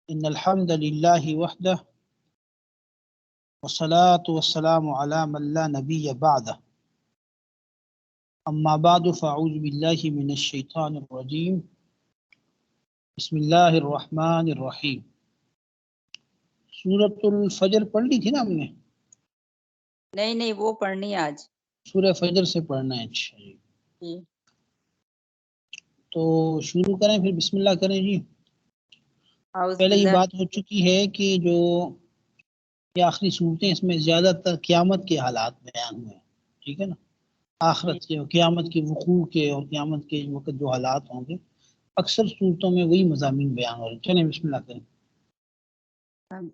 إن الحمد لله وحده والصلاة والسلام على من لا نبي بعده أما بعد فأعوذ بالله من الشيطان الرجيم بسم الله الرحمن الرحیم. سورۃ الفجر پڑھ لی تھی نا ہم نے؟ نہیں وہ پڑھنی آج سورہ فجر سے پڑھنا ہے. اچھا جی، تو شروع کریں پھر بسم اللہ کریں جی. پہلے یہ بات ہو چکی ہے کہ جو یہ آخری صورتیں اس میں زیادہ تر قیامت کے حالات بیان ہوئے ہیں، ٹھیک ہے نا، آخرت کے اور قیامت کے وقوع کے اور قیامت کے وقت جو حالات ہوں گے اکثر صورتوں میں وہی مضامین بیان ہو رہے ہیں. چلیں بسم اللہ کریں.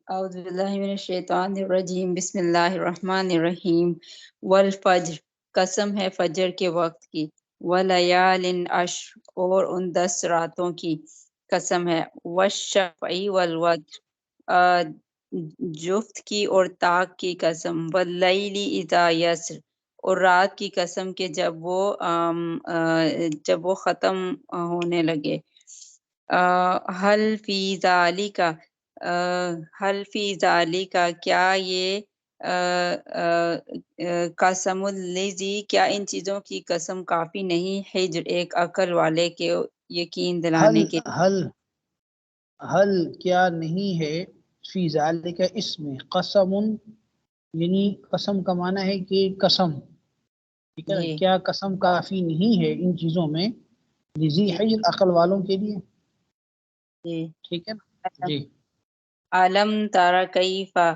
اعوذ باللہ من الشیطان الرجیم بسم اللہ الرحمن الرحیم. والفجر، قسم ہے فجر کے وقت کی. ولیال عشر، اور ان 10 راتوں کی قسم ہے. والشفع والوتر، جفت کی اور طاق کی قسم. واللیل اذا یسر، اور رات کی قسم کہ جب وہ ختم ہونے لگے. حل فی ذالک، کیا یہ قسم الذی، کیا ان چیزوں کی قسم کافی نہیں حجر، ایک عقل والے کے یقین دلانے کے. حل کیا نہیں ہے، فی ذالک اس میں، قسم یعنی قسم کا معنی ہے کہ قسم، ٹھیک ہے نا، کیا قسم کافی نہیں ہے ان چیزوں میں لذی حجر، عقل والوں کے لیے. ٹھیک ہے نا جی. علم تارا کیفا،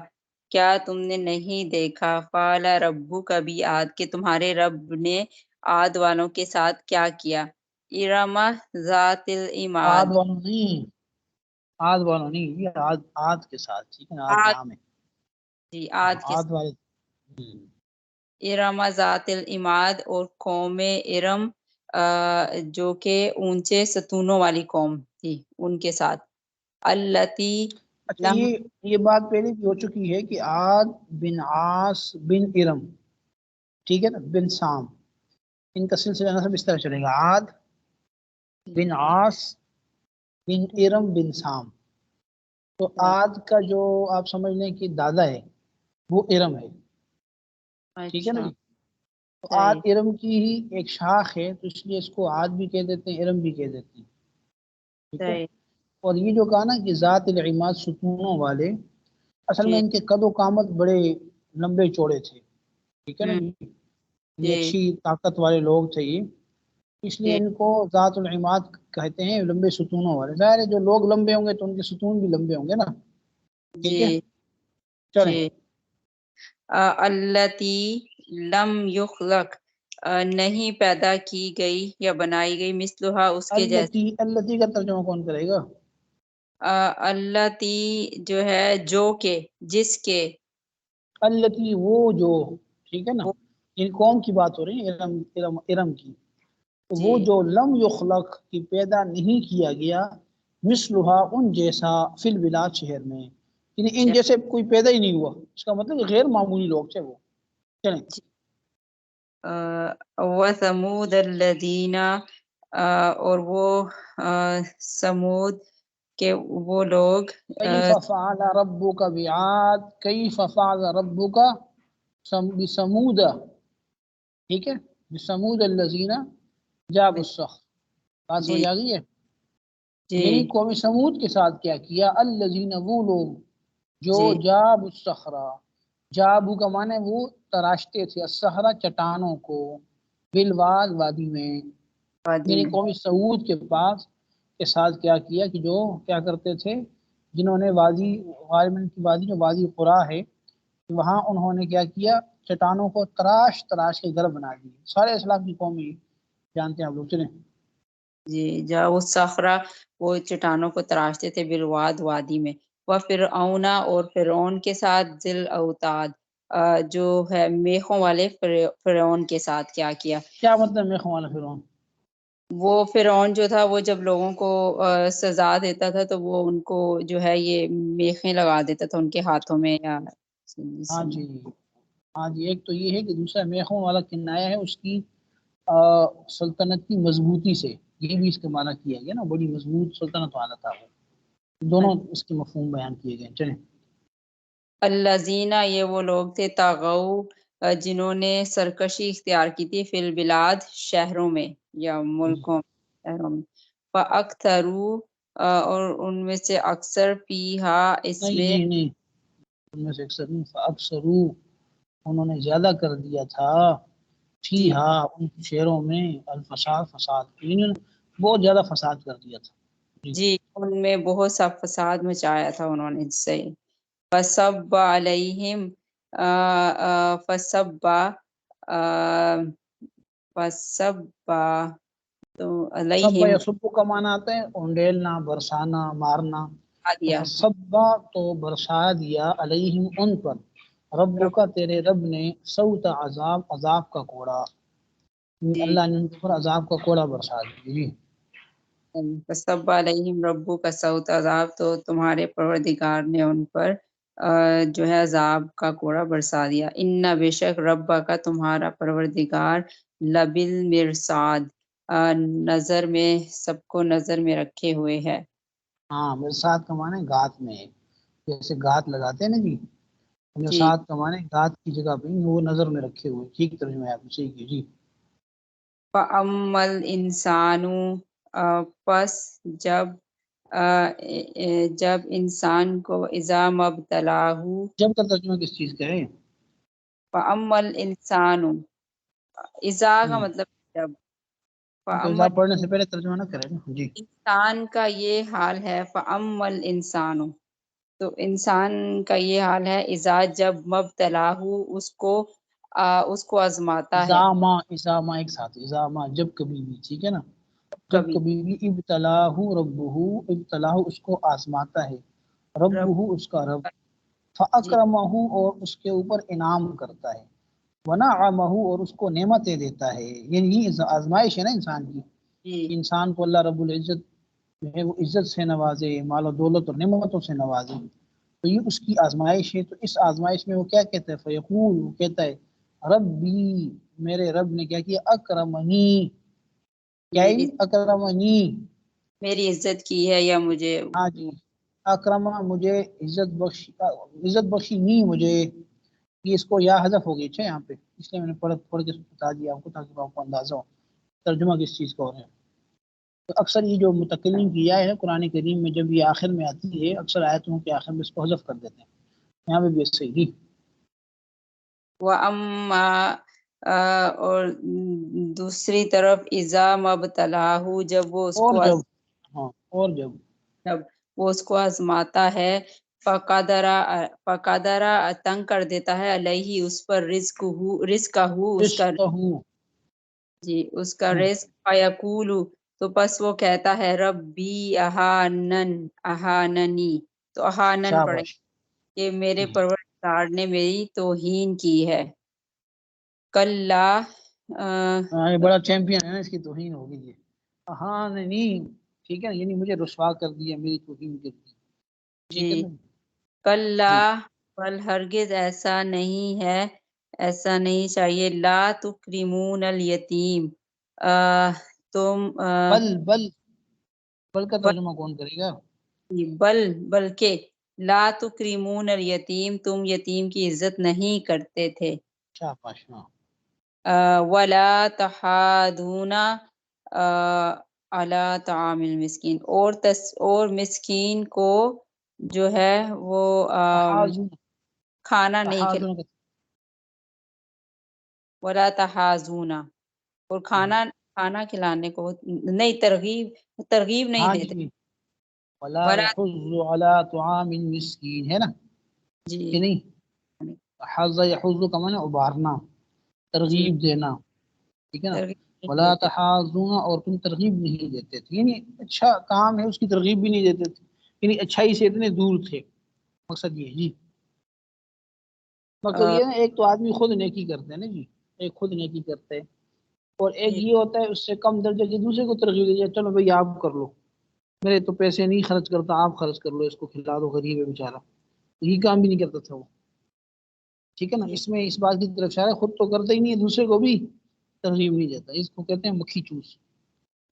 کیا تم نے نہیں دیکھا، فعل ربک بعاد، کہ تمہارے رب نے عاد والوں کے ساتھ کیا کیا. ارم ذات العماد، عاد والوں نہیں، یہ عاد کے ساتھ، ٹھیک ہے نا، عاد نام ہے جی، عاد کے عاد والے. ارم ذات العماد، اور قوم ارم جو کہ اونچے ستونوں والی قوم تھی ان کے ساتھ. التی، اچھا یہ بات پہلے بھی ہو چکی ہے کہ عاد بن عاص بن ارم، ٹھیک ہے نا، بن سام، ان کا سلسلہ نسب اس طرح چلے گا. عاد بن عاص بن ارم بن سام. تو عاد کا جو آپ سمجھ لیں کہ دادا ہے وہ ارم ہے، ٹھیک ہے نا جی. تو عاد ارم کی ہی ایک شاخ ہے، تو اس لیے اس کو عاد بھی کہہ دیتے ہیں، ارم بھی کہہ دیتے ہیں، ٹھیک ہے. اور یہ جو کہا نا کہ ذات العماد، ستونوں والے، اصل میں ان کے قد و قامت بڑے لمبے چوڑے تھے، ٹھیک ہے نا جی. یہ اچھی طاقت والے لوگ تھے یہ، اس لیے ان کو ذات العماد کہتے ہیں، لمبے ستونوں والے. ظاہر ہے جو لوگ لمبے ہوں گے تو ان کے ستون بھی لمبے ہوں گے نا، ٹھیک ہے. چلیں. التی لم یخلق، نہیں پیدا کی گئی یا بنائی گئی، مثلھا اس کے جیسے. التی کا ترجمہ کون کرے گا؟ التی جو ہے جو کہ، جس کے. التی وہ جو، ٹھیک ہے نا، ان قوم کی بات ہو رہی ہے، ارم کی. وہ جو لم یخلق کی پیدا نہیں کیا گیا، مثلھا ان جیسا، فی البلاد شہر میں، یعنی ان جیسے کوئی پیدا ہی نہیں ہوا. اس کا مطلب غیر معمولی لوگ تھے وہ. چلیں. وَثَمُودَ الَّذِينَ، اور وہ سمود کے وہ لوگ. کیف فعل ربک بعاد، کیف فعل ربک بثمود، ٹھیک ہے، بثمود الذین جابوا الصخر. بات سمجھ آ گئی ہے؟ یعنی قوم سمود کے ساتھ کیا کیا، الذین وہ لوگ جو جابوا الصخر، جابوا کا معنی وہ تراشتے تھے، الصخر چٹانوں کو، بالواد وادی میں، یعنی قوم سعود کے پاس کے ساتھ کیا کیا کہ جو کیا کرتے تھے، جنہوں نے وادی غالباً کی وادی جو وادی قرا ہے وہاں انہوں نے کیا کیا، چٹانوں کو تراش تراش کے گھر بنا دیے. سارے اسلام کی قومی جانتے ہیں آپ لوگ. چلیں. جی، جا وہ صخرہ، وہ چٹانوں کو تراشتے تھے، بالواد وادی میں. وفرعون، اور فرعون کے ساتھ، ذل اوتاد، جو ہے میخوں والے فرعون کے ساتھ کیا کیا. کیا مطلب میخوں والا فرعون؟ وہ فرعون جو تھا وہ جب لوگوں کو سزا دیتا تھا تو وہ ان کو جو ہے یہ میخیں لگا دیتا تھا ان کے ہاتھوں میں. ہاں جی ہاں جی. ایک تو یہ ہے کہ دوسرا میخوں والا کنایا ہے اس کی سلطنت کی مضبوطی سے، یہ بھی اس کا معنی کیا گیا نا، بڑی مضبوط سلطنت والا تھا وہ. دونوں اس کے مفہوم بیان کیے گئے. چلیں. الذین یہ وہ لوگ تھے طغوا جنہوں نے سرکشی اختیار کی تھی فی البلاد شہروں میں یا ملکوں شہروں میں فاکثروا اور ان میں سے اکثر فیہا اس نہیں میں نہیں نہیں، ان میں سے اکثر نہیں، فاکثروا انہوں نے زیادہ کر دیا تھا جی فیہا ان شہروں میں الفساد فساد، انہوں نے بہت زیادہ فساد کر دیا تھا. جی ان میں بہت سا فساد مچایا تھا انہوں نے. صحیح. فصب علیہم فصب فصب تو سب علیہم یا سبو کا معنی آتا ہے اونڈیلنا، برسانا، مارنا. تو دیا فصبا تو برسا دیا علیہم ان پر ربو کا تیرے رب نے سوط عذاب عذاب کا کوڑا. جی اللہ نے ان پر عذاب کا کوڑا برسا دیا. جی فصب علیہم ربو کا سوط عذاب تو تمہارے پروردگار نے ان پر جو ہے عذاب کا کوڑا برسا دیا. ان بے شک ربا کا تمہارا پروردگار لبل مرصاد نظر میں سب کو نظر میں رکھے ہوئے ہے. ہاں، مرصاد کا معنی گات میں ہے، جیسے گات لگاتے ہیں نا جی، جی مرصاد کا معنی گات کی جگہ پہ وہ نظر میں رکھے ہوئے. ٹھیک ترجمہ ہے آپ نے صحیح کی. جی فَأَمَّا الْإِنسَانُ پس جب انسان کو اذا مبتلاہ جب کا ترجمہ کس چیز کا ہے؟ فَأَمَّا الْإِنسَانُ اذا کا مطلب جب تو فَأَمَّا اذا پڑھنے سے پہلے ترجمہ نہ کریں نا. جی انسان کا یہ حال ہے فَأَمَّا الْإِنسَانُ تو انسان کا یہ حال ہے اذا جب مبتلاہ اس کو آزماتا ہے ازامہ ایک ساتھ ازامہ جب کبھی بھی. ٹھیک ہے نا، جب کبھی کبھی بھی ابتلاہ ربہ ابتلاہ اس کو آزماتا ہے رب ربہ اس کا رب جی فاکرمہ اور اس کے اوپر انعام کرتا ہے ونعمہ اور اس کو نعمتیں دیتا ہے. یعنی آزمائش ہے نا انسان کی. جی انسان کو اللہ رب العزت جو ہے وہ عزت سے نوازے، مال و دولت اور نعمتوں سے نوازے، تو یہ اس کی آزمائش ہے. تو اس آزمائش میں وہ کیا کہتا ہے؟ فیقول وہ کہتا ہے ربی میرے رب نے کیا کیا اکرمنی. کیا ہے؟ میری اکرمنی. میری عزت کی ہے یا مجھے ہاں جی، اکرما مجھے عزت بخشی نہیں مجھے. یہ اس کو یا حذف ہو گئی. اچھا یہاں پہ اس لیے میں نے پڑھ کے بتا دیا آپ کو تاکہ آپ کو اندازہ ہو ترجمہ کس چیز کا ہو رہا ہے. تو اکثر یہ جو متکلم کیا ہے قرآن کریم میں جب یہ آخر میں آتی ہے اکثر آیتوں کے آخر میں اس کو حذف کر دیتے ہیں. یہاں پہ بھی ایسے ہی. وَأَمَّا اور دوسری طرف اذا مبتلاہ جب وہ اس اور کو جب ہاں اور جب آزماتا ہے فقدرا تنگ کر دیتا ہے علیہ اس پر رزق اس کا رشتہ ہوں. جی اس کا رزق فیقول تو بس وہ کہتا ہے ربی اہاننی تو اہانن پڑے شاباش. کہ میرے پروردگار نے میری توہین کی ہے. کلا ہاں یہ بڑا چیمپئن ہے نا، اس کی توہین ہوگی. یہ ہاں نہیں ٹھیک ہے نا، یعنی مجھے رسوا کر دیا، میری توہین کر دی. ٹھیک جی ہے نا کلا جی. بل ہرگز ایسا نہیں ہے، ایسا نہیں چاہیے. لا تکرمون الیتیم تم بل بل بل کا ترجمہ کون کرے گا؟ بلکہ لا تکرمون الیتیم تم یتیم کی عزت نہیں کرتے تھے. شاباش. ہاں ولا تحاضون علی طعام المسکین اور مسکین کو جو ہے وہ تحازن کھانا نہیں تحازن کھلاتے. ولا تحاضون اور کھانا کھلانے کو نہیں ترغیب نہیں ہاں دیتے. جی. ولا ولا يحض على طعام المسکین ہے نا جی کہ نہیں؟ حض یحض کا معنی ابھارنا، جی ترغیب دینا. ٹھیک ہے نا. ترغیب نہیں ولا دیتے. تحاضون اور تم ترغیب نہیں دیتے تھے، یعنی اچھا کام ہے اس کی ترغیب بھی نہیں دیتے تھے، یعنی اچھائی سے اتنے دور تھے. مقصد یہ ہے جی. مطلب یہ نا ایک تو آدمی خود نیکی کرتے ہیں نا جی، ایک خود نیکی کرتے ہیں اور ایک جی یہ ہوتا ہے اس سے کم درجے کے دوسرے کو ترغیب دے دیا چلو بھائی آپ کر لو، میرے تو پیسے نہیں خرچ کرتا آپ خرچ کر لو، اس کو کھلا دو غریب ہے بیچارہ. یہ کام بھی نہیں کرتا تھا وہ. ٹھیک ہے نا. جی اس میں اس بات کی طرف اشارہ خود تو کرتا ہی نہیں ہے، دوسرے کو بھی ترغیب نہیں دیتا. اس کو کہتے ہیں مکھی چوس،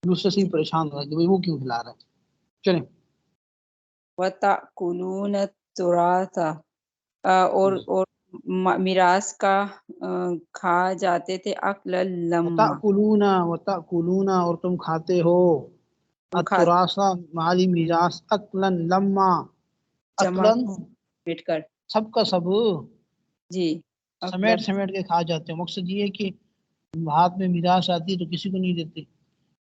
دوسرے سے جی ہی پریشان ہو رہا ہے کہ بھائی وہ کیوں کھلا رہا ہے. چلیں وَتَأْكُلُونَ التُّرَاثَ اور میراث کا کھا جاتے تھے اکلا لما وَتَأْكُلُونَ اور تم کھاتے ہو تم کھاتے التراثا مالی میراث اکلن لما جمع اکلن بیٹھ کر سب کا سب جی سمیٹ سمیٹ کے کھا جاتے ہیں. مقصد یہ ہے کہ ہاتھ میں میراث آتی ہے تو کسی کو نہیں دیتے،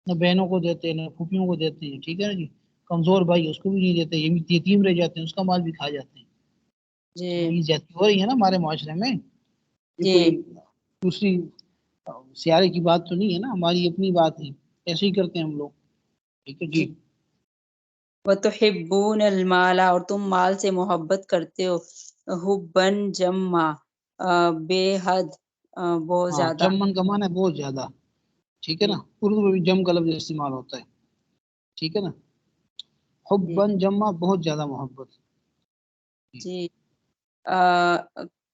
نہ بہنوں کو دیتے نہ پھوپھیوں کو دیتے ہیں، ٹھیک ہے نا جی. کمزور بھائی اس کو بھی نہیں دیتے، یہ یتیم رہ جاتے ہیں، اس کا مال بھی کھا جاتے ہیں. جی یہ زیادتی ہو رہی ہے نا ہمارے معاشرے میں. یہ جی کوئی دوسری سیارے کی بات تو نہیں ہے نا، ہماری اپنی بات ہے، ایسے ہی کرتے ہیں ہم لوگ. ٹھیک ہے جی. وَتُحِبُّونَ الْمَالَ اور تم مال سے محبت کرتے ہو حُبًّا جَمًّا بے حد بہت ہاں زیادہ. جمن کا معنی ہے بہت زیادہ. ٹھیک ہے نا، اردو میں بھی جم کا لفظ استعمال ہوتا ہے. ٹھیک ہے نا، جی حبًّا جمّا بہت زیادہ محبت. جی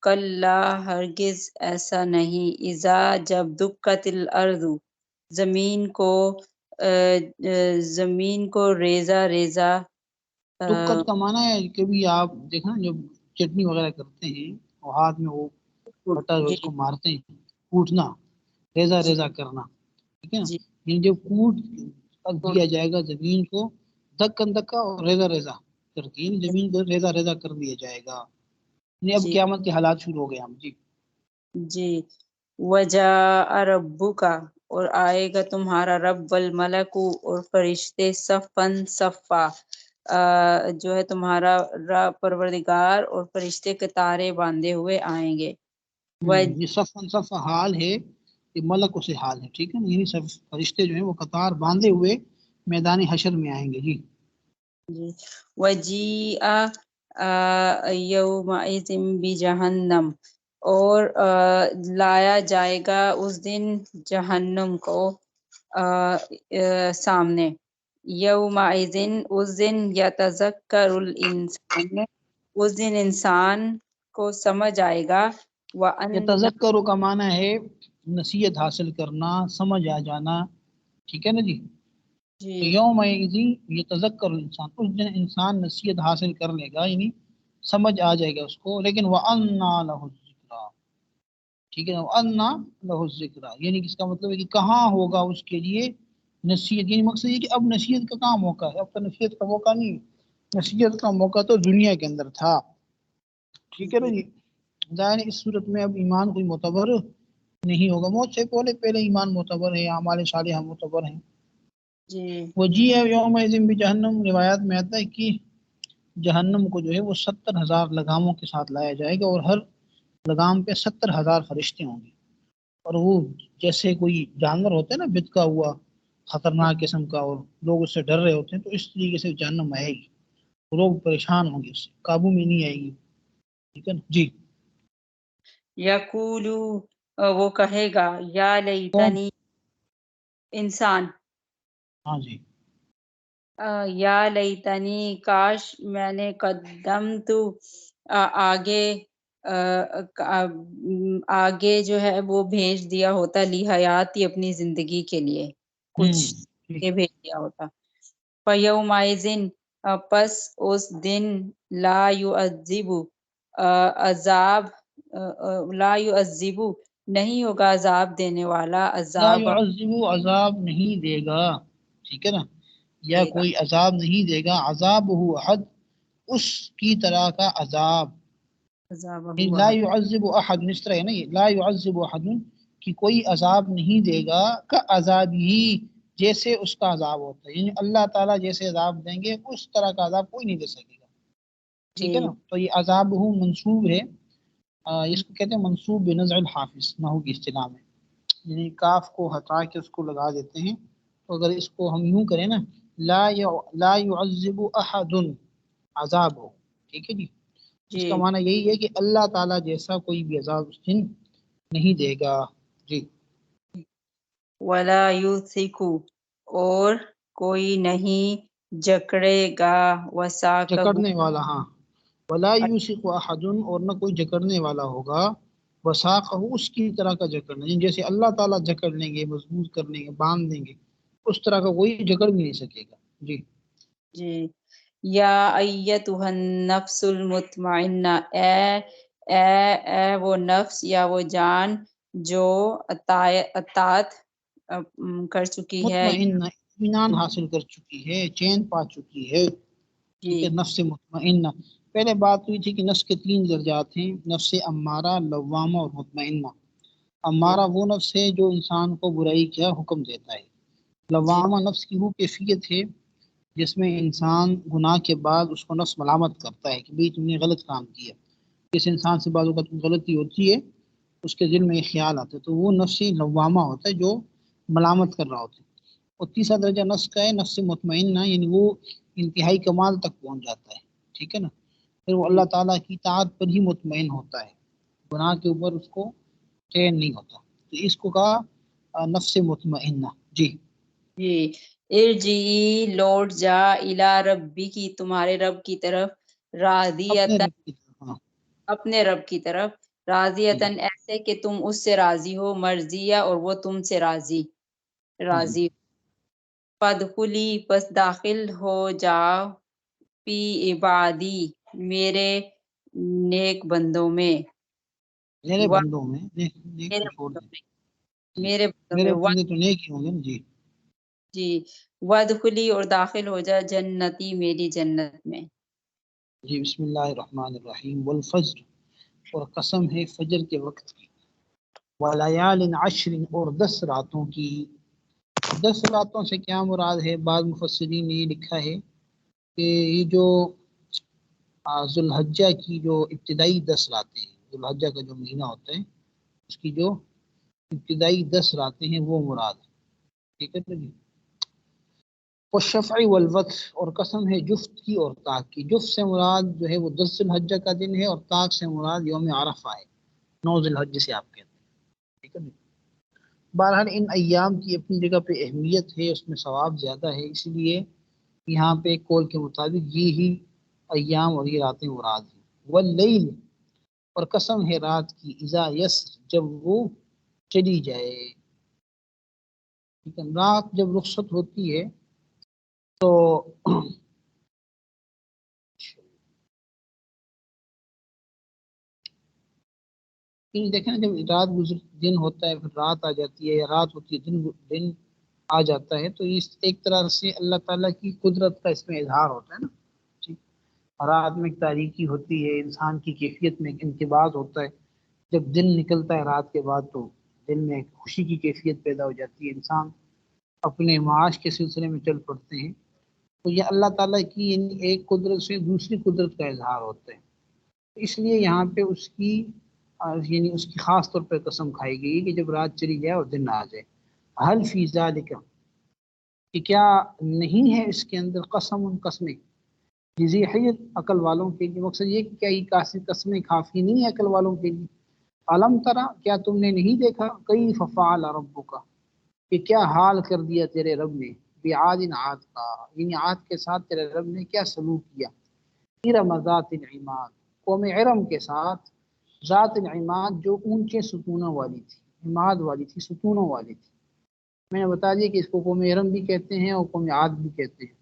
کلا ہرگز ایسا نہیں، اذا جب دکت الارض زمین کو ریزہ ریزہ دقت کا معنی ہے کبھی آپ دیکھنا جب چٹنی وغیرہ کرتے ہیں اور ہاتھ میں وہ بٹا جی اس کو مارتے ہیں، کوٹنا، ریزہ جی ریزہ کرنا. ٹھیک ہے نا، جی یعنی جب کوٹ دیا جائے گا زمین کو دکن دکا اور ریزہ ریزہ کر کے زمین کو ریزہ ریزہ کر دیا جائے گا. یعنی اب جی قیامت کے حالات شروع ہو گئے ہم. جی جی وجاء ربک اور آئے گا تمہارا رب، والملک اور فرشتے، صفاً صفا جو ہے تمہارا رب پروردگار اور فرشتے قطارے باندھے ہوئے آئیں گے. یہ صفاً صفا حال ہے، یہ ملک اسے حال ہے. ٹھیک ہے نا، یعنی سب فرشتے جو ہیں وہ قطار باندھے ہوئے میدان حشر میں آئیں گے. جی جی وجیء یومئذ بجہنم اور لایا جائے گا اس دن جہنم کو سامنے. یومئذ اس دن یتذکر الانسان اس دن انسان کو سمجھ آئے گا. یہ وَأَنَّ تذکر کا معنی ہے نصیحت حاصل کرنا، سمجھ آ جانا. ٹھیک ہے نا جی. جی تو یوم یہ تذکر الانسان، اس دن انسان نصیحت حاصل کر لے گا، یعنی سمجھ آ جائے گا اس کو. لیکن وَأَنَّى لَهُ الذِّكْرَى. ٹھیک ہے نا، وَأَنَّى لَهُ الذِّكْرَى یعنی اس کا مطلب ہے کہ کہاں ہوگا اس کے لیے نصیحت. یعنی مقصد یہ کہ اب نصیحت کا کہاں موقع ہے، اب تو نصیحت کا موقع نہیں. نصیحت کا موقع تو دنیا کے اندر تھا. ٹھیک ہے نا جی. ظاہر اس صورت میں اب ایمان کوئی معتبر نہیں ہوگا. موت سے پہلے ایمان معتبر ہے، اعمال صالحہ معتبر ہیں. جی وجیء یومئذ بجہنم روایات میں آتا ہے کہ جہنم کو جو ہے وہ 70,000 لگاموں کے ساتھ لایا جائے گا، اور ہر لگام پہ 70,000 فرشتے ہوں گے. اور وہ جیسے کوئی جانور ہوتا ہے نا بتکا ہوا خطرناک قسم کا، اور لوگ اس سے ڈر رہے ہوتے ہیں، تو اس طریقے سے جہنم آئے گی. لوگ پریشان ہوں گے، اس سے قابو میں نہیں آئے گی. ٹھیک ہے نا جی. یقول وہ کہے گا یا کون؟ لیتنی انسان ہاں جی. یا لیتنی کاش میں نے قدمت آگے آگے جو ہے وہ بھیج دیا ہوتا لی حیاتی اپنی زندگی کے لیے کچھ ٹھیک. یہ بھیج دیا ہوتا. فَيَوْمَئِذٍ پس اس دن لا يُعَذِّبُ عذاب لا يُعَذِّبُ نہیں ہوگا عذاب دینے والا لا عذاب يعذب عذاب نہیں دے گا. ٹھیک ہے نا، یا دے گا. کوئی عذاب نہیں دے گا. عذاب ہو احد اس کی طرح کا عذاب. عذاب لا يعذب احد اس طرح ہے نا، یہ لا يعذب احد کہ کوئی عذاب نہیں دے گا کا عذاب ہی جیسے اس کا عذاب ہوتا ہے. یعنی اللہ تعالیٰ جیسے عذاب دیں گے اس طرح کا عذاب کوئی نہیں دے سکے گا. ٹھیک جی ہے نا. تو یہ عذاب ہو منصوب ہے، اس کو کہتے ہیں منصوب بنزع الحافظ نحو کی اصطلاح میں. یعنی کاف کو ہٹا کے اس کو لگا دیتے ہیں. تو اگر اس کو ہم یوں کریں نا، لا يعذب احد عذاب ہو. ٹھیک ہے جی. اس جی کا معنی یہی ہے کہ اللہ تعالیٰ جیسا کوئی بھی عذاب اس دن نہیں دے گا. جی. ولا یوثق اور کوئی نہیں جکڑے گا وثاقہ جکڑنے والا، ہاں. ولا یوثق احد اور نہ کوئی جکڑنے والا ہوگا وثاقہ اس کی طرح کا جکڑنا. جیسے اللہ تعالیٰ جکڑ لیں گے، مضبوط کر لیں گے، باندھ دیں گے، اس طرح کا کوئی جکڑ بھی نہیں سکے گا. جی. جی یا ایتھا النفس المطمئنہ، اے وہ نفس یا وہ جان جو اطاعت کر چکی ہے، مطمئنہ اطمینان حاصل کر چکی ہے، چین پا چکی ہے، ٹھیک جی ہے، نفس مطمئنہ۔ پہلے بات ہوئی تھی کہ نفس کے 3 درجات ہیں، نفس امارہ، لوامہ اور مطمئنہ۔ جی امارہ وہ نفس ہے جو انسان کو برائی کا حکم دیتا ہے، جی لوامہ نفس کی وہ کیفیت ہے جس میں انسان گناہ کے بعد اس کو نفس ملامت کرتا ہے کہ بھئی تم نے غلط کام کیا۔ جس انسان سے بعض اوقات غلطی ہوتی ہے اس کے دل میں یہ خیال آتا ہے، تو وہ نفس لوامہ ہوتا ہے جو ملامت کر رہا ہوتا ہے۔ اور تیسرا درجہ نفس کا ہے نفس مطمئنہ، یعنی وہ انتہائی کمال تک پہنچ جاتا ہے، ٹھیک ہے نا، پھر وہ اللہ تعالیٰ کی اطاعت پر ہی مطمئن ہوتا ہے، گناہ کے اوپر اس کو چین نہیں ہوتا، تو اس کو کہا نفس مطمئنہ۔ جی جی ارجعی، لوٹ جا، الی ربی کی، تمہارے رب کی طرف، اپنے راضیتاً، رب کی طرف، ہاں اپنے رب کی طرف، جی راضیتاً ایسے کہ تم اس سے راضی ہو، مرضیہ اور وہ تم سے جی راضی۔ فادخلی، پس داخل ہو جاؤ، فی عبادی، میرے نیک بندوں میں، میرے و بندوں میں، نیک کو میرے چھوڑ بندوں دیں، میں، جی میرے بندوں میرے میں بندے تو نیک ہی ہوں گے نا، جی جی وادخلی، اور داخل ہو جا، جنتی، میری جنت میں۔ جی بسم اللہ الرحمن الرحیم، والفجر، اور قسم ہے فجر کے وقت کی، ولیال عشر، اور 10 راتوں کی۔ 10 راتوں سے کیا مراد ہے؟ بعض مفسرین نے یہ لکھا ہے کہ یہ جو ذو الحجہ کی جو ابتدائی 10 راتیں ہیں، ذو الحجہ کا جو مہینہ ہوتا ہے اس کی جو ابتدائی 10 راتیں ہیں وہ مراد ہے، ٹھیک ہے جی۔ والشفع والوتر، اور قسم ہے جفت کی اور طاق کی۔ جفت سے مراد جو ہے وہ 10 ذی الحجہ کا دن ہے، اور طاق سے مراد یوم عرفہ ہے، 9 ذی الحجہ سے آپ کہتے ہیں، ٹھیک ہے۔ بہرحال ان ایام کی اپنی جگہ پہ اہمیت ہے، اس میں ثواب زیادہ ہے، اس لیے یہاں پہ قول کے مطابق یہ ہی ایام اور یہ راتیں مراد ہیں۔ واللیل، اور قسم ہے رات کی، اذا یسر، جب وہ چلی جائے، ٹھیک ہے، رات جب رخصت ہوتی ہے تو دیکھیں نا، جب رات گزر دن ہوتا ہے پھر رات آ جاتی ہے، یا رات ہوتی ہے دن آ جاتا ہے، تو اس ایک طرح سے اللہ تعالیٰ کی قدرت کا اس میں اظہار ہوتا ہے نا، ٹھیک۔ رات میں ایک تاریکی ہوتی ہے، انسان کی کیفیت میں ایک انقباض ہوتا ہے، جب دن نکلتا ہے رات کے بعد تو دل میں ایک خوشی کی کیفیت پیدا ہو جاتی ہے، انسان اپنے معاش کے سلسلے میں چل پڑتے ہیں، تو یہ اللہ تعالیٰ کی یعنی ایک قدرت سے دوسری قدرت کا اظہار ہوتا ہے، اس لیے یہاں پہ اس کی یعنی اس کی خاص طور پہ قسم کھائی گئی کہ جب رات چلی جائے اور دن آ جائے۔ حل فی ذالک، کہ کیا نہیں ہے اس کے اندر، قسمیں جزی حیر، عقل والوں کے لیے، مقصد یہ کہ کیا یہ قسمیں کافی نہیں ہے عقل والوں کے لیے؟ علم ترا، کیا تم نے نہیں دیکھا، کیف فعل ربک، کہ کیا حال کر دیا تیرے رب نے، بعاد، عاد کا، یعنی عاد کے ساتھ تیرے رب نے کیا سلوک کیا، ارم ذات العماد، قوم ارم کے ساتھ، ذات العماد جو اونچے ستونوں والی تھی، عماد والی تھی، ستونوں والی تھی۔ میں نے بتا دیا کہ اس کو قوم ارم بھی کہتے ہیں اور قوم عاد بھی کہتے ہیں،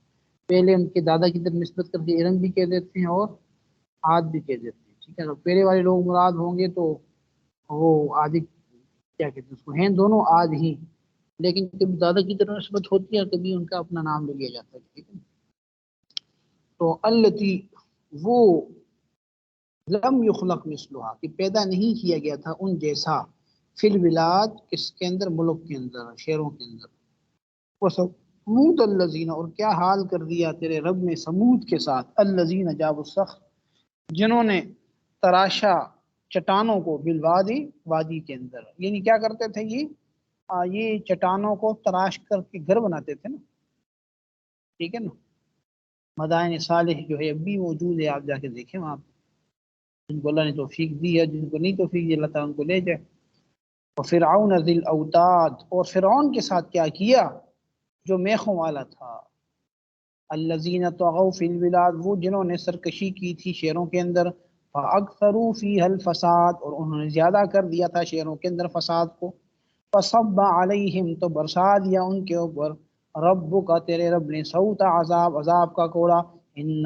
پہلے ان کے دادا کی طرف نسبت کر کے ارم بھی کہہ دیتے ہیں اور عاد بھی کہہ دیتے ہیں، ٹھیک ہے نا۔ پہلے والے لوگ مراد ہوں گے تو وہ عادی کیا کہتے ہیں اس کو، ہیں دونوں عاد ہی، لیکن کبھی دادا کی طرف نسبت ہوتی ہے، کبھی ان کا اپنا نام لے لیا جاتا ہے، ٹھیک ہے۔ تو التی، وہ، لم یخلق مثلها، کہ پیدا نہیں کیا گیا تھا ان جیسا، فی البلاد، کس کے اندر، ملک کے اندر، شہروں کے اندر۔ وثمود الذین، اور کیا حال کر دیا تیرے رب نے سمود کے ساتھ، الذین جابوا الصخر، جنہوں نے تراشا چٹانوں کو، بالوادی، وادی کے اندر، یعنی کیا کرتے تھے یہ چٹانوں کو تراش کر کے گھر بناتے تھے نا، ٹھیک ہے نا۔ مدائن صالح جو ہے اب بھی موجود ہے، آپ جا کے دیکھیں وہاں پہ، جن کو اللہ نے توفیق دی ہے، جن کو نہیں توفیق دی اللہ تعالیٰ ان کو لے جائے۔ وفرعون ذی الاوتاد، اور فرعون کے ساتھ کیا کیا، جو میخوں والا تھا، الذین طغوا فی البلاد، وہ جنہوں نے سرکشی کی تھی شہروں کے اندر، فاکثروا فیہا الفساد، اور انہوں نے زیادہ کر دیا تھا شہروں کے اندر فساد کو، فصب علیہم، تو برسا دیا ان کے اوپر، ربک، تیرے رب نے، صوت عذاب، عذاب کا کوڑا، ان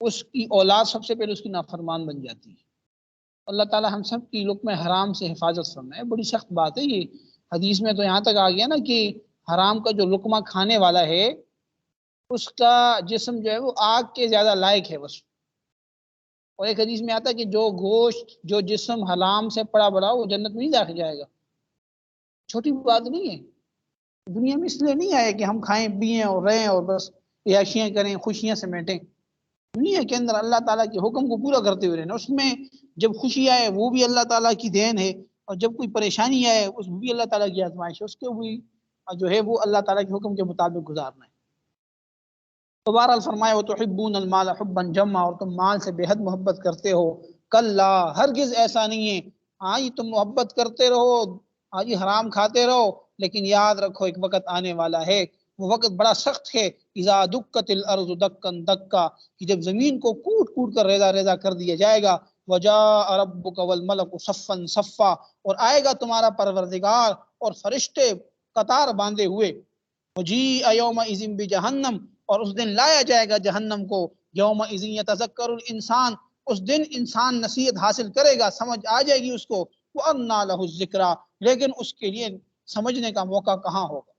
اس کی اولاد سب سے پہلے اس کی نافرمان بن جاتی ہے۔ اللہ تعالی ہم سب کی لقمہ حرام سے حفاظت فرمائے۔ بڑی سخت بات ہے یہ، حدیث میں تو یہاں تک آ گیا نا کہ حرام کا جو لقمہ کھانے والا ہے اس کا جسم جو ہے وہ آگ کے زیادہ لائق ہے بس۔ اور ایک حدیث میں آتا ہے کہ جو گوشت جو جسم حرام سے پڑا بڑا وہ جنت میں نہیں داخل جائے گا۔ چھوٹی بات نہیں ہے، دنیا میں اس لیے نہیں آئے کہ ہم کھائیں پیئیں اور رہیں اور بس عیاشیاں کریں، خوشیاں سمیٹیں۔ دنیا کے اندر اللہ تعالیٰ کے حکم کو پورا کرتے ہوئے رہنا۔ اس میں جب خوشی آئے وہ بھی اللہ تعالیٰ کی دین ہے، اور جب کوئی پریشانی آئے اس بھی اللہ تعالیٰ کی آزمائش ہے، اس کے بھی جو ہے وہ اللہ تعالیٰ کے حکم کے مطابق گزارنا ہے۔ تو بہرحال فرمائے وَتُحِبُّونَ الْمَالَ حُبًّا جَمًّا، اور تم مال سے بے حد محبت کرتے ہو۔ کلا، ہرگز ایسا نہیں ہے۔ ہاں یہ تم محبت کرتے رہو، ہاں جی حرام کھاتے رہو، لیکن یاد رکھو ایک وقت آنے والا ہے، وہ وقت بڑا سخت ہے۔ اذا دکت الارض دکا دکا، کہ جب زمین کو کوٹ کوٹ کر ریزہ ریزہ کر دیا جائے گا۔ وجاء ربک والملک صفا صفا، اور آئے گا تمہارا پروردگار اور فرشتے قطار باندھے ہوئے۔ وجیء یومئذ بجہنم، اور اس دن لایا جائے گا جہنم کو۔ یومئذ یتذکر الانسان، اس دن انسان نصیحت حاصل کرے گا، سمجھ آ جائے گی اس کو۔ وَأَنَّىٰ لَهُ الذِّكْرَىٰ، لیکن اس کے لیے سمجھنے کا موقع کہاں ہوگا۔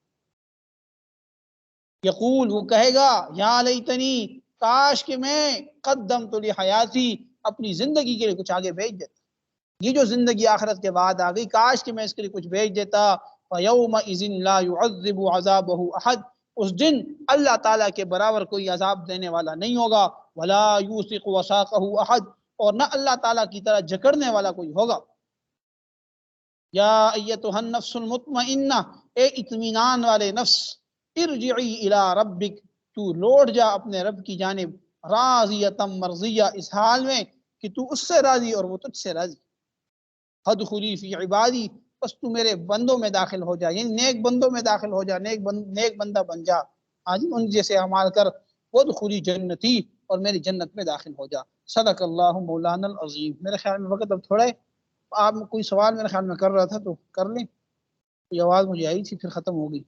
یقول، وہ کہے گا، یا لیتنی، کاش کہ میں قدمت لحیاتی، اپنی زندگی کے لیے کچھ آگے بھیج دیتا۔ یہ جو زندگی آخرت کے بعد آ گئی، کاش کہ میں اس کے لیے کچھ بھیج دیتا۔ وَيَوْمَئِذٍ لَا يُعَذِّبُ عَذَابَهُ أَحَدٌ، اس دن اللہ تعالیٰ کے برابر کوئی عذاب دینے والا نہیں ہوگا۔ وَلَا يُوثِقُ وَثَاقَهُ أَحَدٌ، اور نہ اللہ تعالیٰ کی طرح جکڑنے والا کوئی ہوگا۔ یا ایتھا النفس المطمئنہ، اے اطمینان والے نفس، ارجعی الی ربک، تو لوٹ جا اپنے رب کی جانب، راضیۃ مرضیہ، اس حال میں کہ تو اس سے راضی اور وہ تجھ سے راضی۔ فادخلی فی عبادی، بس تو میرے بندوں میں داخل ہو جا، یعنی نیک بندوں میں داخل ہو جا، نیک بندہ بن جا، آج ان جیسے اعمال کر۔ وادخلی جنتی، اور میری جنت میں داخل ہو جا۔ صدق اللہ مولانا العظیم۔ میرے خیال میں وقت اب تھوڑا ہے، آپ کوئی سوال میرے خیال میں کر رہا تھا تو کر لیں، یہ آواز مجھے آئی تھی پھر ختم ہو گئی۔